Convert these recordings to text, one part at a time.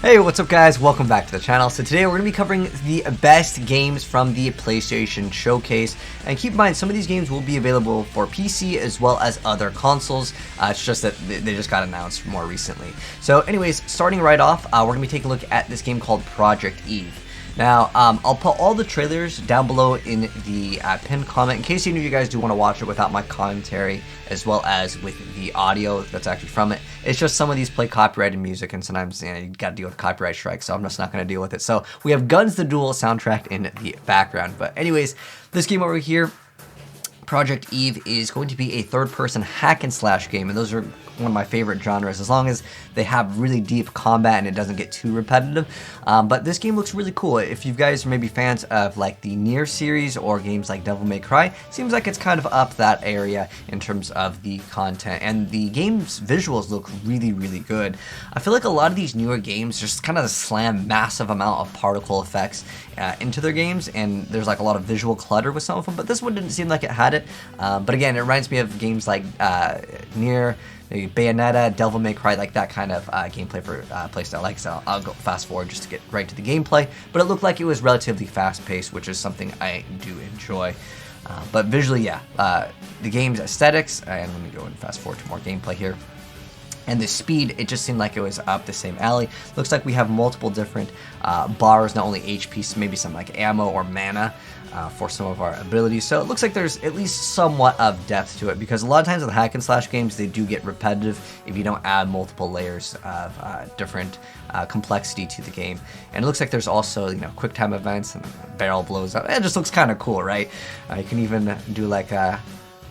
Hey, what's up guys? Welcome back to the channel. So today we're going to be covering the best games from the PlayStation Showcase. And keep in mind, some of these games will be available for PC as well as other consoles. It's just that they just got announced more recently. So anyways, starting right off, we're going to be taking a look at this game called Project Eve. Now, I'll put all the trailers down below in the pinned comment in case any of you guys do want to watch it without my commentary as well as with the audio that's actually from it. It's just some of these play copyrighted music and sometimes you got to deal with copyright strikes, so I'm just not going to deal with it. So we have Guns the Duel soundtrack in the background. But anyways, this game over here, Project Eve, is going to be a third-person hack and slash game, and those are one of my favorite genres as long as they have really deep combat and it doesn't get too repetitive. But this game looks really cool. If you guys are maybe fans of like the Nier series or games like Devil May Cry, seems like it's kind of up that area in terms of the content, and the game's visuals look really good. I feel like a lot of these newer games just kind of slam massive amount of particle effects into their games, and there's like a lot of visual clutter with some of them, but this one didn't seem like it had it. But again, it reminds me of games like Nier, Bayonetta, Devil May Cry, like that kind of gameplay for playstyle. Like, so I'll go fast forward just to get right to the gameplay, but it looked like it was relatively fast paced, which is something I do enjoy. But visually, yeah, the game's aesthetics, and let me go and fast forward to more gameplay here. And the speed, it just seemed like it was up the same alley. Looks like we have multiple different bars, not only HP, maybe some like ammo or mana for some of our abilities. So it looks like there's at least somewhat of depth to it, because a lot of times with hack and slash games, they do get repetitive if you don't add multiple layers of different complexity to the game. And it looks like there's also, you know, quick time events and barrel blows up. It just looks kind of cool, right? You can even do like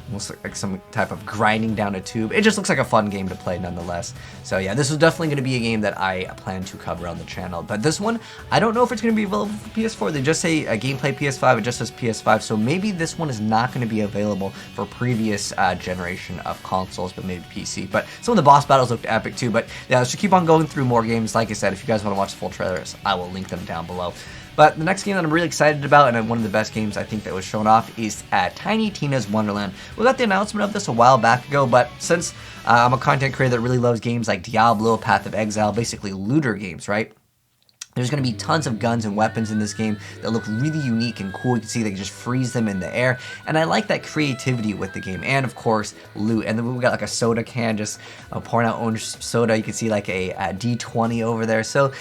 almost like some type of grinding down a tube. It just looks like a fun game to play nonetheless. So yeah, this is definitely going to be a game that I plan to cover on the channel. But this one, I don't know if it's going to be available for PS4. They just say gameplay PS5, it just says PS5. So maybe this one is not going to be available for previous generation of consoles, but maybe PC. But some of the boss battles looked epic too. But yeah, let's just keep on going through more games. Like I said, if you guys want to watch the full trailers, I will link them down below. But the next game that I'm really excited about, and one of the best games I think that was shown off, is Tiny Tina's Wonderland. We got the announcement of this a while back ago, but since I'm a content creator that really loves games like Diablo, Path of Exile, basically looter games, right? There's going to be tons of guns and weapons in this game that look really unique and cool. You can see they just freeze them in the air, and I like that creativity with the game. And of course, loot. And then we got like a soda can just pouring out orange soda. You can see like a D20 over there. So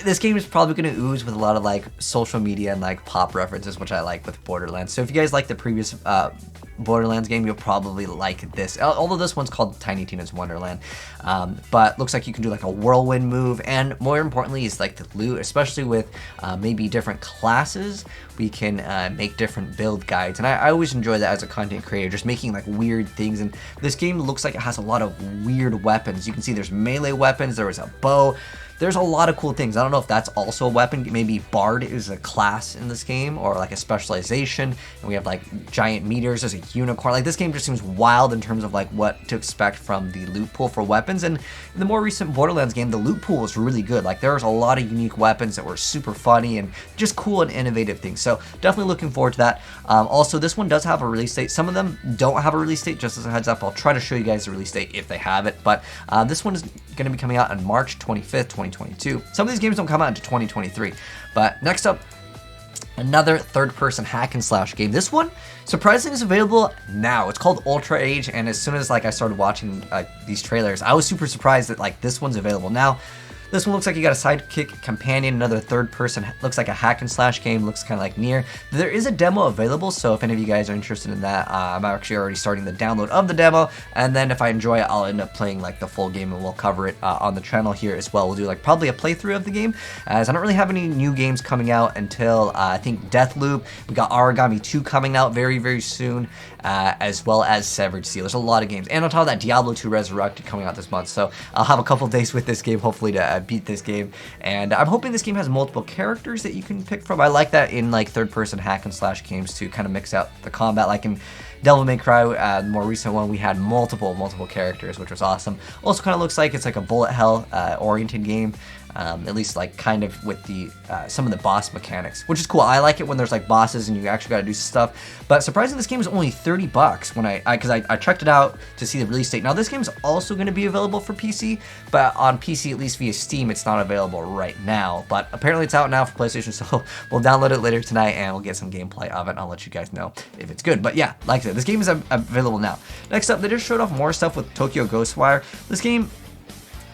this game is probably going to ooze with a lot of like social media and like pop references, which I like with Borderlands. So if you guys like the previous Borderlands game, you'll probably like this. Although this one's called Tiny Tina's Wonderland. But looks like you can do like a whirlwind move, and more importantly is like the loot, especially with maybe different classes. We can make different build guides, and I always enjoy that as a content creator, just making like weird things. And this game looks like it has a lot of weird weapons. You can see there's melee weapons, there is a bow. There's a lot of cool things. I don't know if that's also a weapon. Maybe Bard is a class in this game, or like a specialization. And we have like giant meteors. There's a unicorn. Like, this game just seems wild in terms of like what to expect from the loot pool for weapons. And in the more recent Borderlands game, the loot pool was really good. Like, there's a lot of unique weapons that were super funny and just cool and innovative things. So definitely looking forward to that. Also, this one does have a release date. Some of them don't have a release date. Just as a heads up, I'll try to show you guys the release date if they have it. But this one is going to be coming out on March 25th, 2022. Some of these games don't come out until 2023. But next up, another third-person hack and slash game. This one, surprisingly, is available now. It's called Ultra Age, and as soon as like I started watching these trailers, I was super surprised that like this one's available now. This one looks like you got a sidekick companion, another third person, looks like a hack and slash game, looks kind of like Nier. There is a demo available, so if any of you guys are interested in that, I'm actually already starting the download of the demo, and then if I enjoy it, I'll end up playing like the full game, and we'll cover it on the channel here as well. We'll do like probably a playthrough of the game, as I don't really have any new games coming out until I think Deathloop. We got Origami 2 coming out very soon, as well as Severed Seal. There's a lot of games, and on top of that, Diablo 2 Resurrected coming out this month, so I'll have a couple days with this game, hopefully, to beat this game. And I'm hoping this game has multiple characters that you can pick from. I like that in like third-person hack and slash games to kind of mix out the combat. Like in Devil May Cry, the more recent one, we had multiple characters, which was awesome. Also kind of looks like it's like a bullet hell oriented game. At least like kind of with the some of the boss mechanics, which is cool. I like it when there's like bosses and you actually got to do stuff. But surprisingly, this game is only $30 when I checked it out to see the release date. Now this game is also going to be available for PC, but on PC, at least via Steam, it's not available right now. But apparently it's out now for PlayStation, so we'll download it later tonight and we'll get some gameplay of it. I'll let you guys know if it's good. But yeah, like I said, this game is available now. Next up, they just showed off more stuff with Tokyo GhostWire. This game,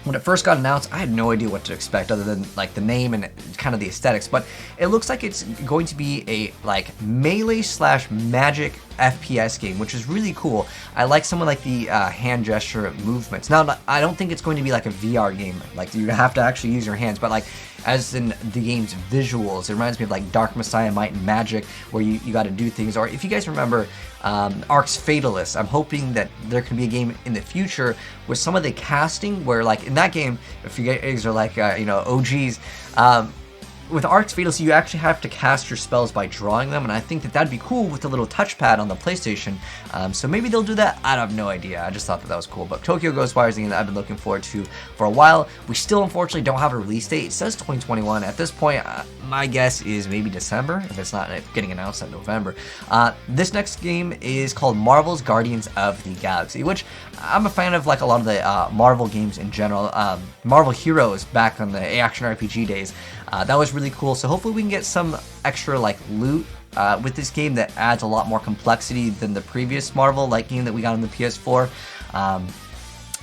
when it first got announced, I had no idea what to expect other than like the name and kind of the aesthetics, but it looks like it's going to be a like melee / magic FPS game, which is really cool. I like some of like the hand gesture movements. Now, I don't think it's going to be like a VR game, like you have to actually use your hands, but like as in the game's visuals, it reminds me of like Dark Messiah, Might and Magic, where you got to do things. Or if you guys remember Ark's Fatalist, I'm hoping that there can be a game in the future with some of the casting where like in that game, if you guys are like OGs, with Ark's Fatalist, you actually have to cast your spells by drawing them, and I think that that'd be cool with the little touchpad on the PlayStation. So maybe they'll do that. I have no idea. I just thought that was cool. But Tokyo GhostWire is the game that I've been looking forward to for a while. We still, unfortunately, don't have a release date. It says 2021. At this point, my guess is maybe December, if it's not getting announced in November. This next game is called Marvel's Guardians of the Galaxy, which I'm a fan of, like a lot of the Marvel games in general. Marvel Heroes back on the action RPG days. That was really cool. So hopefully we can get some extra like loot with this game that adds a lot more complexity than the previous Marvel like game that we got on the PS4.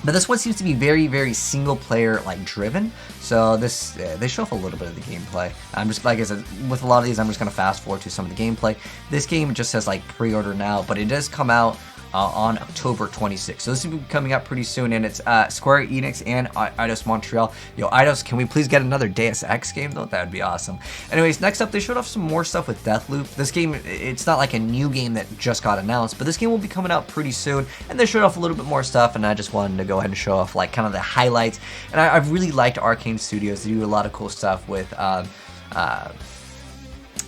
But this one seems to be very, very single player like driven. So this they show off a little bit of the gameplay. I'm just, like I said, with a lot of these, I'm just gonna fast forward to some of the gameplay. This game just says like pre-order now, but it does come out on October 26th. So this will be coming out pretty soon, and it's Square Enix and Eidos Montreal. Yo, Eidos, can we please get another Deus Ex game though? That would be awesome. Anyways, next up, they showed off some more stuff with Deathloop. This game, it's not like a new game that just got announced, but this game will be coming out pretty soon, and they showed off a little bit more stuff, and I just wanted to go ahead and show off like kind of the highlights. And I've really liked Arcane Studios. They do a lot of cool stuff with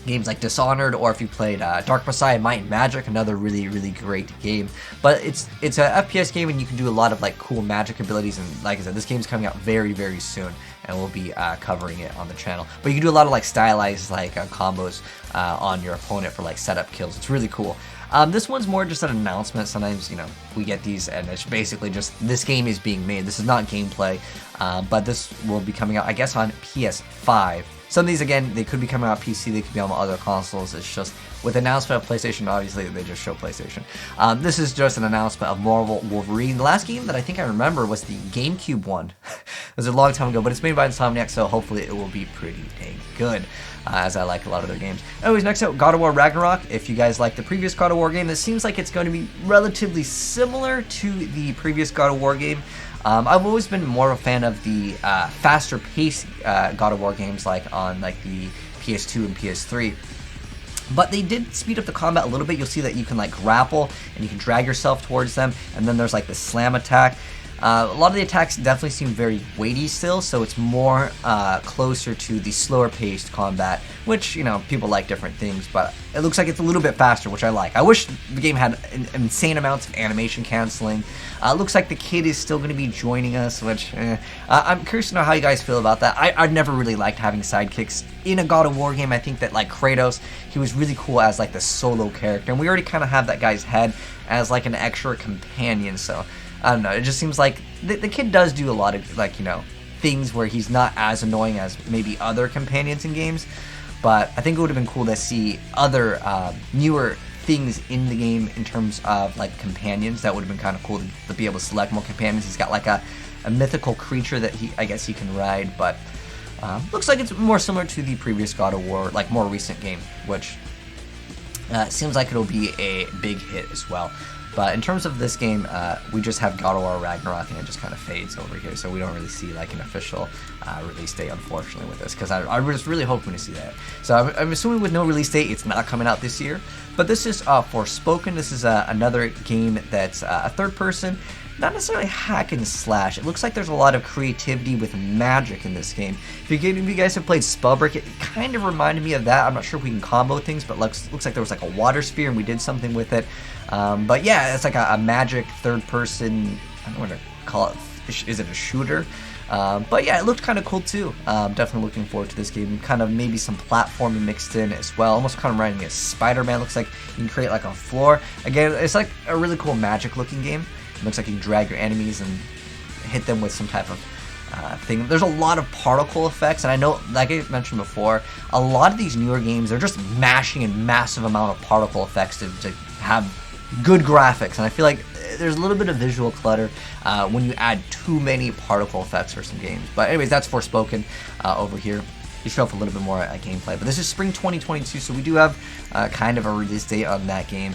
games like Dishonored, or if you played Dark Messiah, Might and Magic, another really, really great game. But it's a FPS game, and you can do a lot of like cool magic abilities, and like I said, this game's coming out very, very soon, and we'll be covering it on the channel. But you can do a lot of like stylized like combos on your opponent for like setup kills. It's really cool. This one's more just an announcement. Sometimes, we get these and it's basically just this game is being made. This is not gameplay, but this will be coming out, I guess, on PS5. Some of these, again, they could be coming out PC, they could be on other consoles. It's just, with the announcement of PlayStation, obviously, they just show PlayStation. This is just an announcement of Marvel Wolverine. The last game that I think I remember was the GameCube one. It was a long time ago, but it's made by Insomniac, so hopefully it will be pretty dang good, as I like a lot of their games. Anyways, next up, God of War Ragnarok. If you guys like the previous God of War game, this seems like it's going to be relatively similar to the previous God of War game. I've always been more of a fan of the faster paced God of War games, like on like the PS2 and PS3. But they did speed up the combat a little bit. You'll see that you can like grapple and you can drag yourself towards them, and then there's like the slam attack. A lot of the attacks definitely seem very weighty still, so it's more closer to the slower paced combat, which, people like different things, but it looks like it's a little bit faster, which I like. I wish the game had insane amounts of animation canceling. Looks like the kid is still going to be joining us, which I'm curious to know how you guys feel about that. I've never really liked having sidekicks in a God of War game. I think that like Kratos, he was really cool as like the solo character, and we already kind of have that guy's head as like an extra companion, so I don't know, it just seems like the kid does do a lot of, like, things where he's not as annoying as maybe other companions in games, but I think it would have been cool to see other newer things in the game in terms of, like, companions. That would have been kind of cool to be able to select more companions. He's got, like, a mythical creature that I guess he can ride, but looks like it's more similar to the previous God of War, like, more recent game, which seems like it'll be a big hit as well. But in terms of this game, we just have God of War Ragnarok, and it just kind of fades over here, so we don't really see like an official release date, unfortunately, with this, because I was really hoping to see that. So I'm assuming with no release date, it's not coming out this year. But this is Forspoken. This is another game that's a third person. not necessarily hack and slash. It looks like there's a lot of creativity with magic in this game. If you guys have played Spellbreak, it kind of reminded me of that. I'm not sure if we can combo things, but looks like there was like a water sphere and we did something with it. But yeah, it's like a magic third person, I don't know what to call it. Is it a shooter? But yeah, it looked kind of cool too. Definitely looking forward to this game. Kind of maybe some platforming mixed in as well. Almost kind of reminding me of SpiderMan. Looks like you can create like a floor. Again, it's like a really cool magic looking game. It looks like you can drag your enemies and hit them with some type of thing. There's a lot of particle effects, and I know, like I mentioned before, a lot of these newer games, they're just mashing a massive amount of particle effects to have good graphics, and I feel like there's a little bit of visual clutter when you add too many particle effects for some games. But anyways, that's Forspoken over here. You show off a little bit more gameplay, but this is spring 2022, so we do have kind of a release date on that game.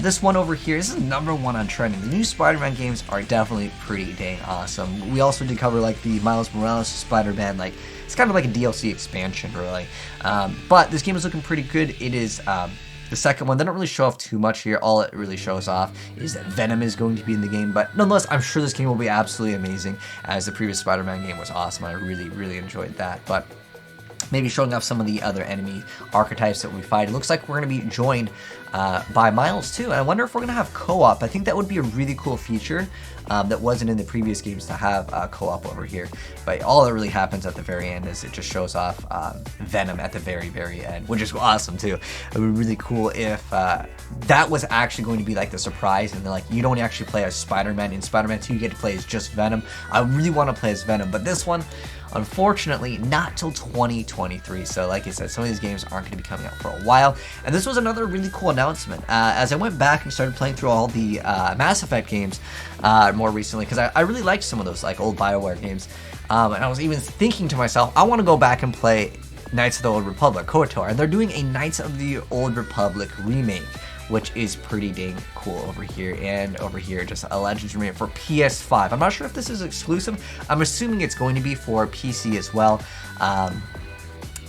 This one over here, this is #1 on trending. The new Spider-Man games are definitely pretty dang awesome. We also did cover like the Miles Morales Spider-Man, like it's kind of like a DLC expansion, really. But this game is looking pretty good. It is the second one. They don't really show off too much here. All it really shows off is that Venom is going to be in the game, but nonetheless, I'm sure this game will be absolutely amazing, as the previous Spider-Man game was awesome. I really enjoyed that. But maybe showing off some of the other enemy archetypes that we fight. It looks like we're going to be joined by Miles too, and I wonder if we're going to have co-op. I think that would be a really cool feature that wasn't in the previous games to have co-op over here. But all that really happens at the very end is it just shows off Venom at the very end, which is awesome too. It would be really cool if that was actually going to be like the surprise, and they're like, you don't actually play as Spider-Man. In Spider-Man 2, you get to play as just Venom. I really want to play as Venom, but this one, unfortunately, not till 2023. So like I said, some of these games aren't going to be coming out for a while. And this was another really cool announcement. As I went back and started playing through all the Mass Effect games more recently, because I really liked some of those like old BioWare games. And I was even thinking to myself, I want to go back and play Knights of the Old Republic, KOTOR. And they're doing a Knights of the Old Republic remake, which is pretty dang cool over here. And over here, just a Legends remake for PS5. I'm not sure if this is exclusive. I'm assuming it's going to be for PC as well,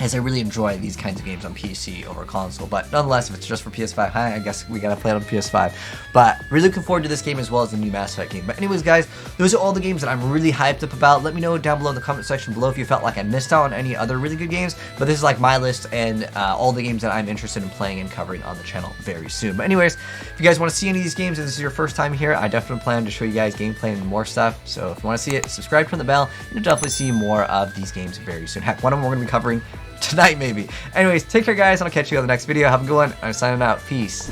as I really enjoy these kinds of games on PC over console. But nonetheless, if it's just for PS5, I guess we gotta play it on PS5. But really looking forward to this game as well as the new Mass Effect game. But anyways, guys, those are all the games that I'm really hyped up about. Let me know down below in the comment section below if you felt like I missed out on any other really good games. But this is like my list and all the games that I'm interested in playing and covering on the channel very soon. But anyways, if you guys want to see any of these games and this is your first time here, I definitely plan to show you guys gameplay and more stuff. So if you want to see it, subscribe, turn the bell, and you'll definitely see more of these games very soon. Heck, one of them we're going to be covering tonight maybe. Anyways, take care guys, and I'll catch you on the next video. Have a good one. I'm signing out. Peace.